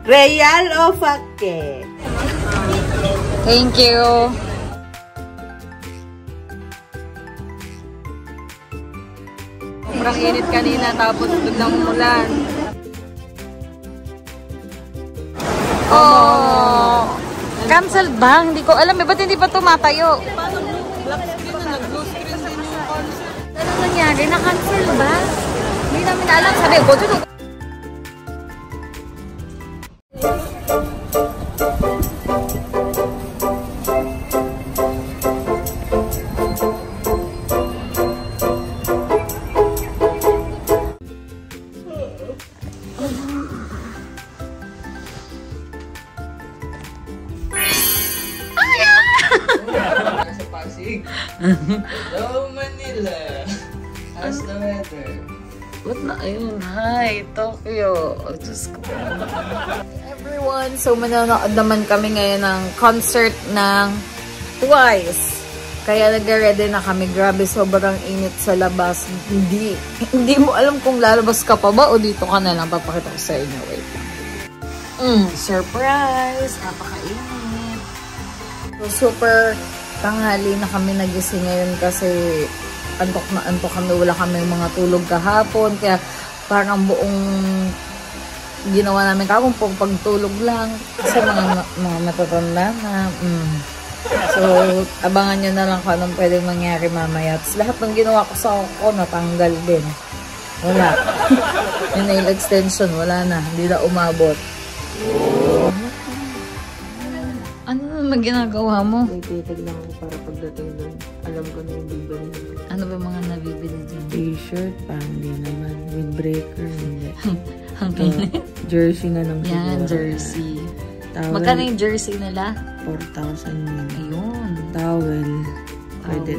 Real o Fake? Thank you. Sobrang init kanina tapos biglang umulan. Oh! Cancel ba? Hindi ko alam. Ba't hindi pa tumatayo? Paano mo? Black screen na nag-blue screen din yung concert. Ano nangyari? Na-cancel ba? Hindi namin alam. Sabi ko, dito. Hello, Manila. How's the weather? What na? Ayun. Hi, Tokyo. Oh, Diyos ko. Everyone, so manonood naman kami ngayon ng concert ng Twice. Kaya nag-ready na kami. Grabe, sobrang init sa labas. Hindi mo alam kung lalabas ka pa ba o dito ka na lang. Papakita ko sa inyo. Wait. Surprise! Napakainit. So, super tanghali na kami nagising ngayon kasi antok na antok kami. Wala kami mga tulog kahapon. Kaya parang buong ginawa namin kahapon pagtulog lang. Kasi mga matatanda na. So, abangan nyo na lang kung anong pwedeng mangyari mamaya. Tapos lahat ng ginawa ko sa ako, natanggal din. Wala. Yung nail extension, wala na. Hindi na umabot. Ano naman ginagawa mo? Nagtitag lang ako para pagdating doon. Alam ko na yung bibili. Ano ba mga nabibili dyan? T-shirt, hindi naman. Windbreaker, hindi. Ang init. Jersey na lang siguro. Yan, jersey. Towel, Magkano yung jersey nila? 4,000 yun. Ayun. Towel. Pwede.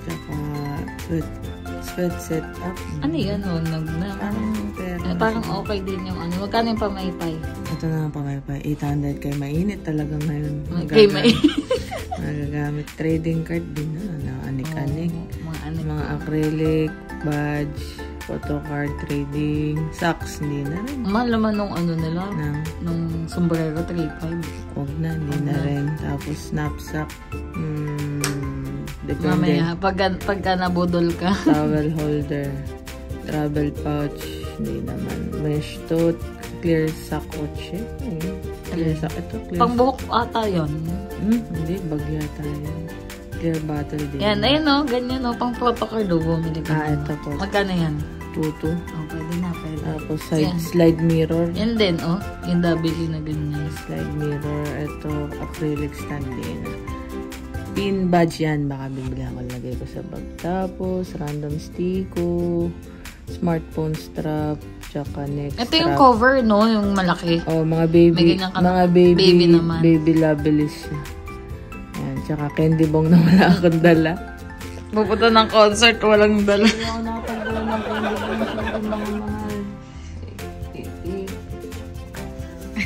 Tsaka sweat set up. Ano yan? Parang okay din yung ano. Magkano yung pamaypay? Ito na ang pamaypay. 800 kay mainit talaga ngayon. Kay mainit. Magagamit. Trading card din na. Anik-anik. Mga acrylic, badge, photo card, trading, socks, hindi na rin. Mahal naman nung ano nila, nung sombrero, 3.5. Huwag na, hindi na rin. Tapos knapsack, depende. Mamaya, pagka nabudol ka. Towel holder, travel pouch, hindi naman. Mesh tote, clear sack kotse. Clear sack, ito clear sack. Pangbuhok ata yun. Hindi, bagya tayo. Clear bottle din. Yan, ayun o, ganyan o, pang protocol do, bumili ka. Ito po. Magkano yan? 2. Oh, pwede na, pwede. Tapos slide mirror. Yan din, oh. Yung W na ganyan. Slide mirror. Ito, acrylic stand din. Pin badge yan. Baka bibili ako, lagay ko sa bag. Tapos, random stiko. Smartphone strap. Tsaka neck strap. Ito yung cover, no? Yung malaki. Oh, mga baby. Mga baby naman. Baby labelist siya. Yan. Tsaka candy bong na wala akong dala. Pupunta ng concert, walang dala.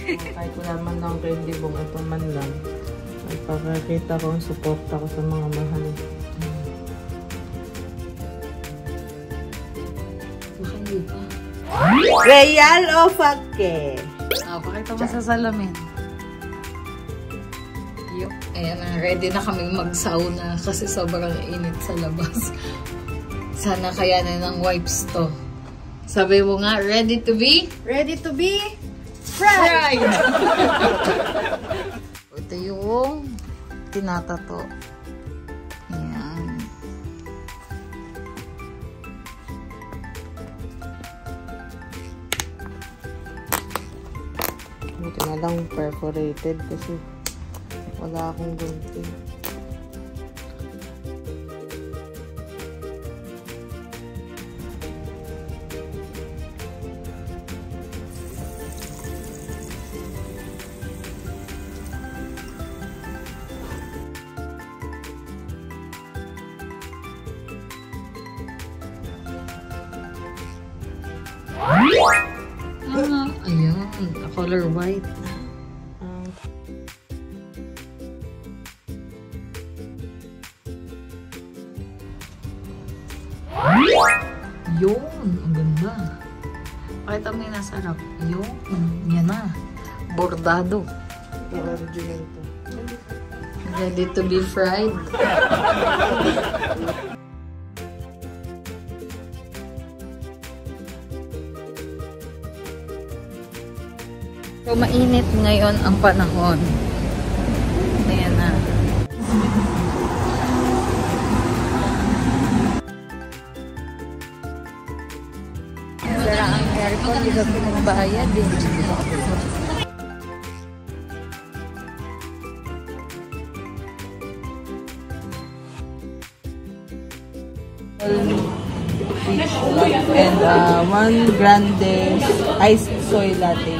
Kahit wala man lang candy bong, ito man lang. Pagkakita ko ang support ako sa mga mahal. Hindi pa. Real o Fake? Pakita mo sa salamin. Ayan na, ready na kami mag-sauna kasi sobrang init sa labas. Sana kaya na ng wipes to. Sabi mo nga, ready to be? Ready to be fried! Ito yung tinatato. Ayan. Buti na lang perforated kasi wala akong gunting. Ayan, color white. Yun, ang ganda. Pakita mo yung nasarap. Yung, yan na. Bordado. Ready to be fried. So, mainit ngayon ang panahon. Ayan na. Sira ang aircon, di ba pinagbayad eh. And 1 grande iced soy latte.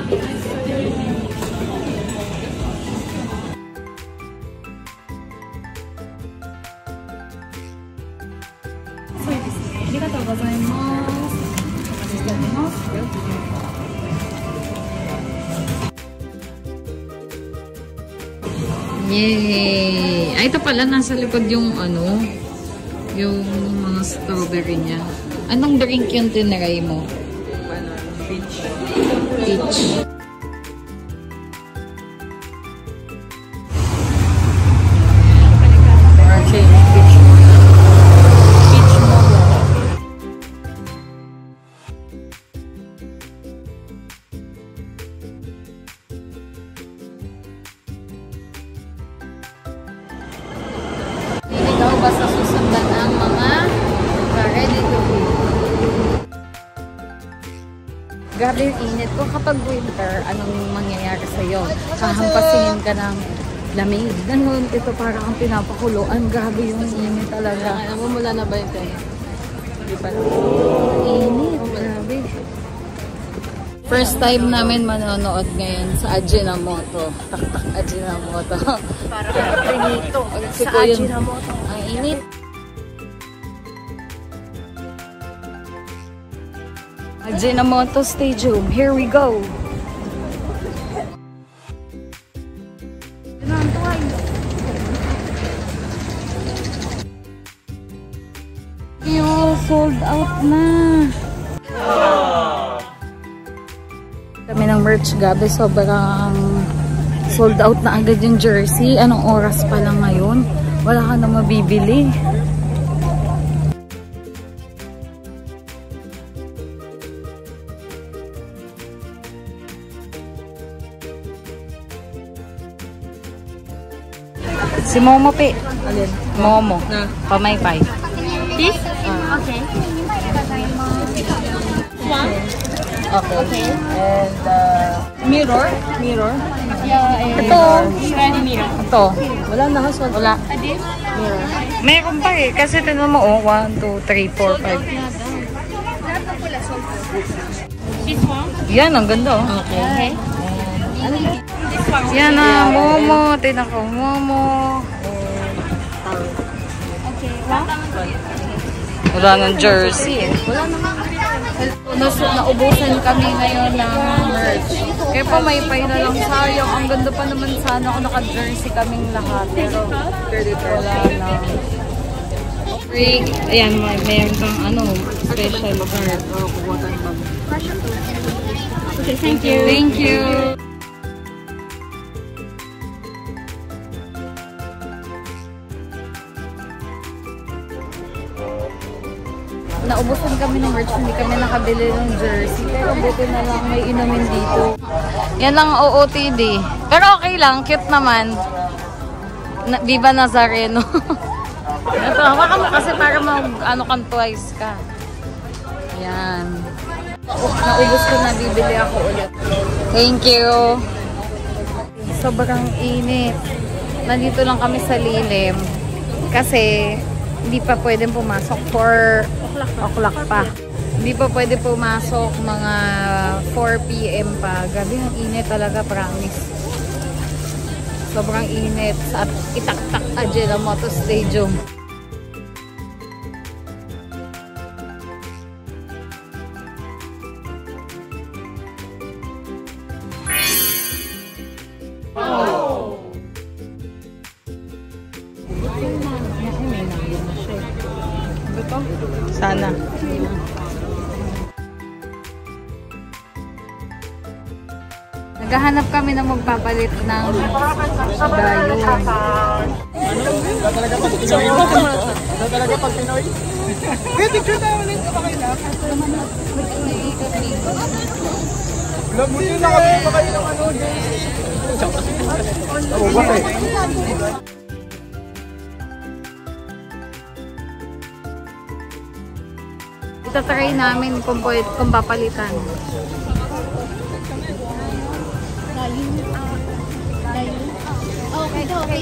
Yay! Ay, ito pala, nasa likod yung ano, yung mga strawberry niya. Anong drink yung tiniray mo? Peach. Peach. Okay, peach mo. Peach mo. Ikaw ba sa susundan ang mga ready to eat? Grabe yung init ko. Kapag winter, anong mangyayari sa'yo? Hahampasin ka ng lamig. Ganun, ito parang ang pinapakuluan. Grabe yung init talaga. Namumula na ba yung tayo? Hindi pa lang. Init, grabe. First time namin manonood ngayon sa Ajinomoto. Tak-tak Ajinomoto. Parang pinito Sa Ajinomoto. Ang init. Ajinomoto Stadium. Here we go. Yo, sold out na. Kami ng merch, gabi, sobrang sold out na agad yung jersey. Anong oras pa lang ngayon? Wala ka na mabibili. Si Momo Pe. Alin? Momo. Na? Pamaypay. This? Okay. One? Okay. And, Mirror? Mirror? Yeah, ito. ready mirror. Ito. Wala na, household. Wala. This? Mirror. Meron pa eh. Kasi tinan mo, oh. 1, 2, 3, 4, 5. This one? Yan, ang ganda oh. Okay. This one? Yan na, Momo. Tinan ko, Momo. Okay. One? Wala ng jersey eh. Naubusan kami ngayon ng merch. Kaya pamaypay na lang, sayang. Ang ganda pa naman sana kung naka-jersey kaming lahat. Pero wala na. Free. Ayan, mayroon kang ano, special card. Okay, thank you. Thank you. Naubusan kami ng merch, hindi kami nakabili ng jersey. Pero buti na lang may inumin dito. Yan lang ang OOTD. Pero okay lang, cute naman. Viva Nazareno. Ito, hawakan mo kasi para ano kang twice ka. Yan. Naubos ko na, bibili ako ulit. Thank you. Sobrang init. Nandito lang kami sa lilim. Kasi hindi pa pwedeng pumasok for o'clock pa. Hindi pa pwede pumasok mga 4 PM pa. Gabi ang init talaga, promise. Sobrang init sa Itaktak Ajinomoto Stadium. Sana. Naghahanap kami na magpapalit ng dayon. Talaga pag Pinoy? Picture tayo ulit sa kanila. Vlog mo yun na kami pa kayo ng ano. Bakit? Itatry namin kung papalitan. Okay, okay.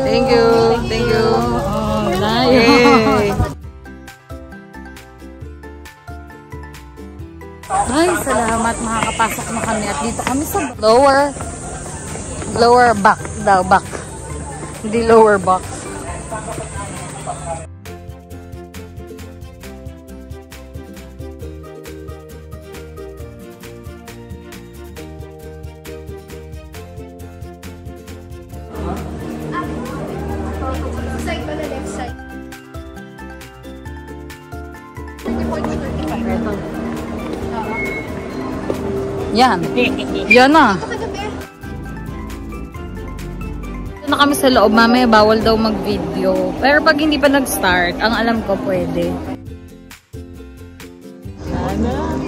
Thank you. Thank you. Oh, nice. Ay, salamat. Makakapasok na kami. At dito kami sa lower back daw. Back. Hindi lower box. Side pala, left side. Yan. Yan na. Ito na kami sa loob. Mamaya bawal daw mag-video. Pero pag hindi pa nag-start, ang alam ko pwede. Sana.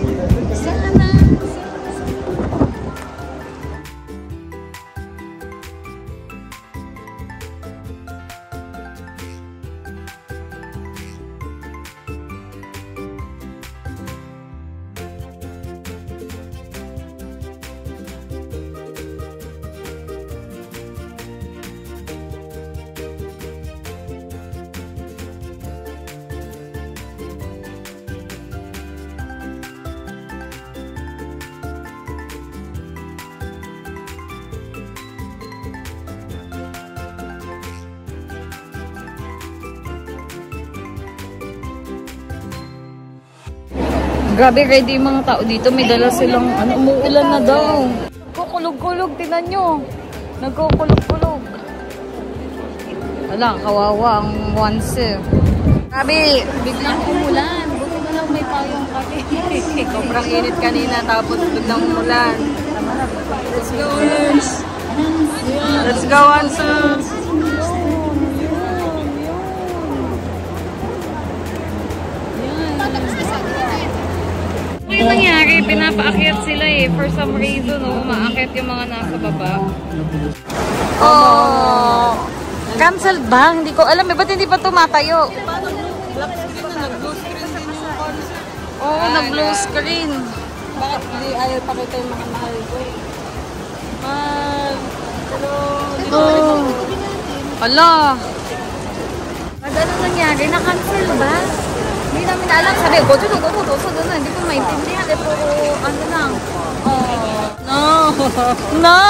Grabe, ready yung mga tao dito. May dala silang, umuulan na daw. Nagkukulog-kulog, tinan nyo. Nagkukulog-kulog. Wala, kawawa ang once. Grabe, biglang umulan. Buti na lang may payong kami. Sobrang init kanina, tapos biglang umulan. Let's go, Ons! Let's go, Ons! Yung nangyari, pinapaakyat sila eh. For some reason, umaakyat yung mga nasa baba. Oh! Cancelled ba? Hindi ko alam eh. Ba't hindi pa tumatayo? Black screen na, nag-blue screen din yung concert. Oo, nag-blue screen. Bakit hindi ayaw pakita yung mga mahal ko? Hello. Oh. Hala. Ba't ano nangyari? Na-cancel ba? Hindi namin alam. Sabi, go to. Hindi ko maintindihan. Pero ano lang. No. No.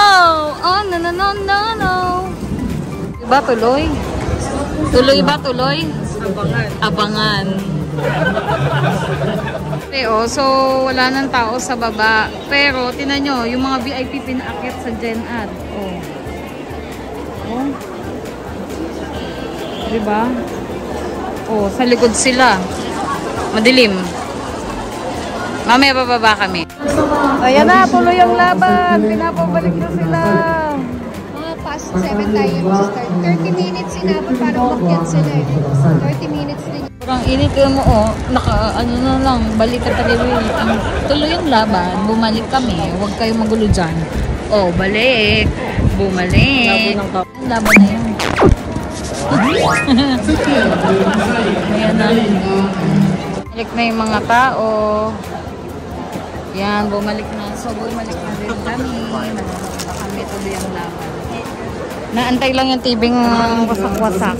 Oh, no. Diba tuloy? Tuloy ba? Abangan. So, wala nang tao sa baba. Pero, tinan nyo, yung mga VIP pinaakyat sa Gen-Ad. Oh. Diba? Oh, sa likod sila. Madilim. Mamaya bababa kami. Ayan na, tuloy ang laban. Pinapabalik na sila. Mga past 7 tayo mag-start. 30 minutes inabot para umakyat sila eh. 30 minutes din. Parang init mo, ano na lang, balik ka talaga. Tuloy yung laban. Bumalik kami. Huwag kayong magulo dyan. Oh, balik. Bumalik. Laban na yun. Ayan na. Bumalik na yung mga tao. Yan, bumalik na. So, bumalik na rin kami. Nanonood na kami. Tuloy ang laban. Naantay lang yung tibing wasak-wasak.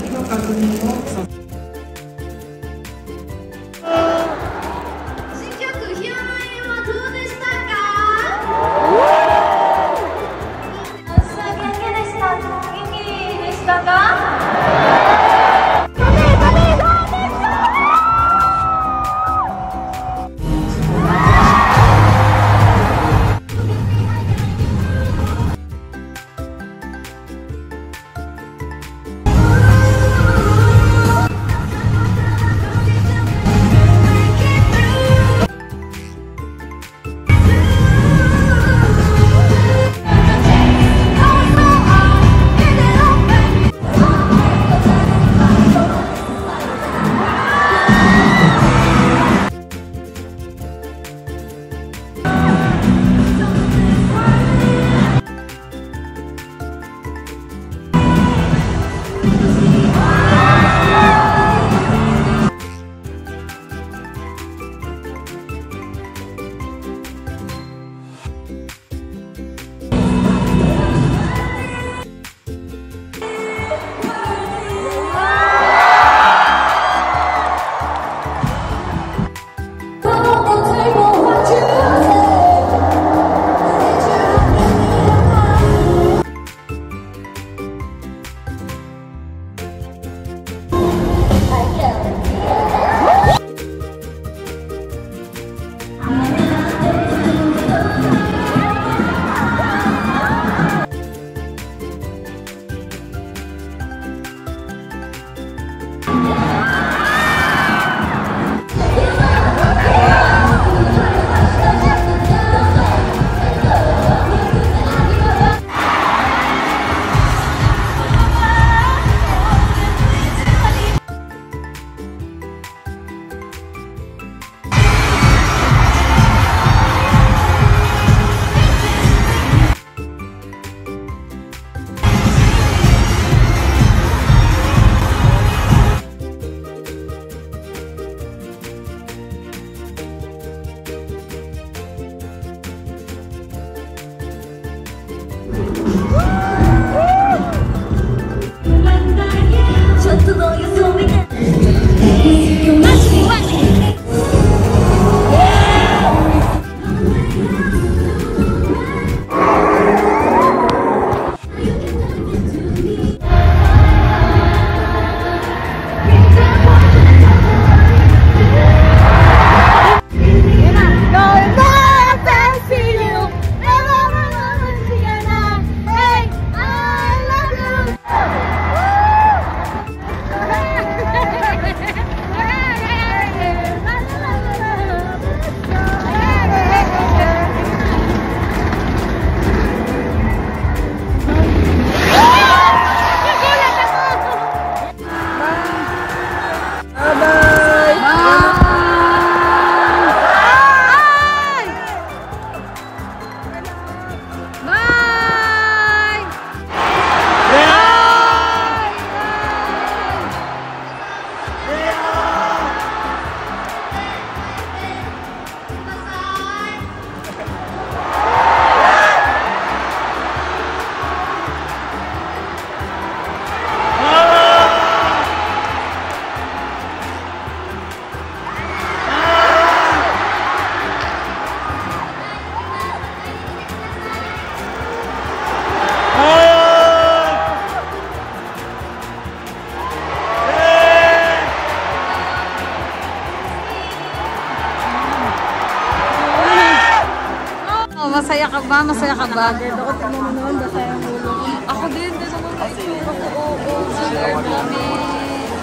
masaya ka ba? Ako tingnan mo naman, basta yung ulo ko. Ako din naman na ito.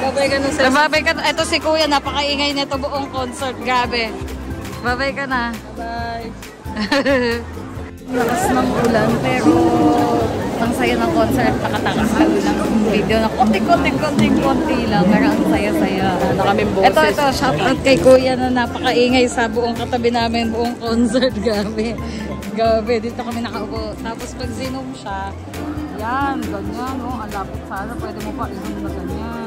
Babay ka na sa... Babay ka na. Ito si Kuya, napakaingay nito buong concert. Gabi. Babay ka na. Bye! Lakas ng ulan, pero ang saya ng concert. Nakatakas kami ng video na konti lang. Pero ang saya-saya. Na kaming boses. Ito, shoutout kay Kuya na napakaingay sa buong katabi namin, buong concert. Gabi, dito kami nakaupo. Tapos pag zinom siya, yan, ganyan, oh, ang lapit sana. Pwede mo pa i-zoom na ganyan.